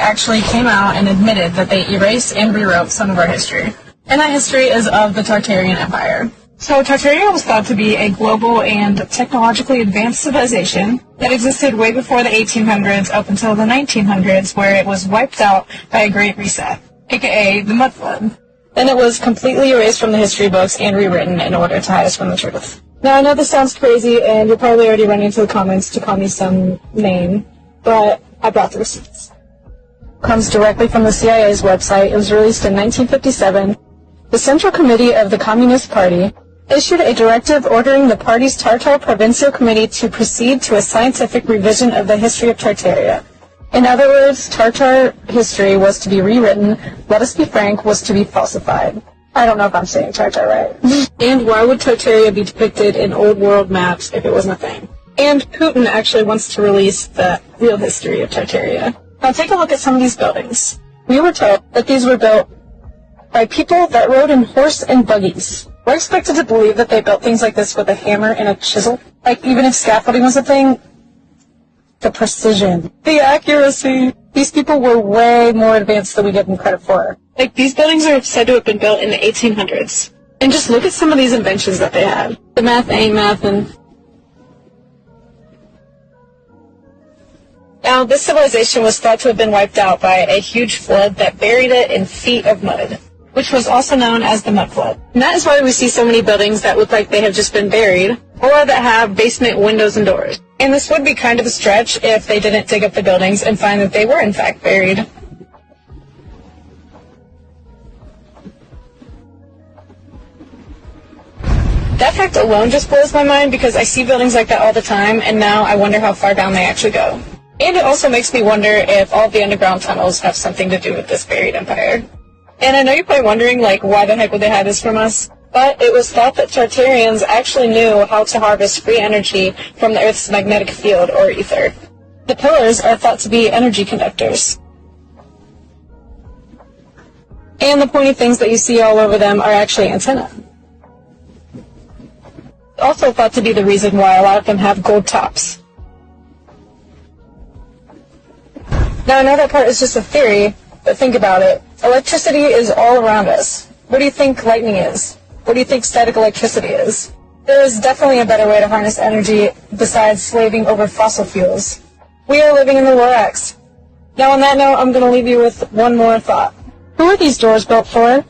actually came out and admitted that they erased and rewrote some of our history. And that history is of the Tartarian Empire. So Tartaria was thought to be a global and technologically advanced civilization that existed way before the 1800s up until the 1900s, where it was wiped out by a Great Reset, aka the Mud Flood. Then it was completely erased from the history books and rewritten in order to hide us from the truth. Now I know this sounds crazy, and you're probably already running into the comments to call me some name, but I brought the receipts. It comes directly from the CIA's website. It was released in 1957. The Central Committee of the Communist Party issued a directive ordering the party's Tartar Provincial Committee to proceed to a scientific revision of the history of Tartaria. In other words, Tartar history was to be rewritten, let us be frank, was to be falsified. I don't know if I'm saying Tartar right. And why would Tartaria be depicted in old world maps if it wasn't a thing? And Putin actually wants to release the real history of Tartaria. Now take a look at some of these buildings. We were told that these were built by people that rode in horse and buggies. We're expected to believe that they built things like this with a hammer and a chisel. Like, even if scaffolding was a thing, the precision, the accuracy. These people were way more advanced than we give them credit for. Like, these buildings are said to have been built in the 1800s. And just look at some of these inventions that they had. The math ain't mathin'. Now, this civilization was thought to have been wiped out by a huge flood that buried it in feet of mud, which was also known as the Mud Flood. And that is why we see so many buildings that look like they have just been buried, or that have basement windows and doors. And this would be kind of a stretch if they didn't dig up the buildings and find that they were in fact buried. That fact alone just blows my mind, because I see buildings like that all the time, and now I wonder how far down they actually go. And it also makes me wonder if all of the underground tunnels have something to do with this buried empire. And I know you're probably wondering, like, why the heck would they hide this from us? But it was thought that Tartarians actually knew how to harvest free energy from the Earth's magnetic field, or ether. The pillars are thought to be energy conductors. And the pointy things that you see all over them are actually antennae. Also thought to be the reason why a lot of them have gold tops. Now I know that part is just a theory, but think about it. Electricity is all around us. What do you think lightning is? What do you think static electricity is? There is definitely a better way to harness energy besides slaving over fossil fuels. We are living in the Lorax. Now on that note, I'm going to leave you with one more thought. Who are these doors built for?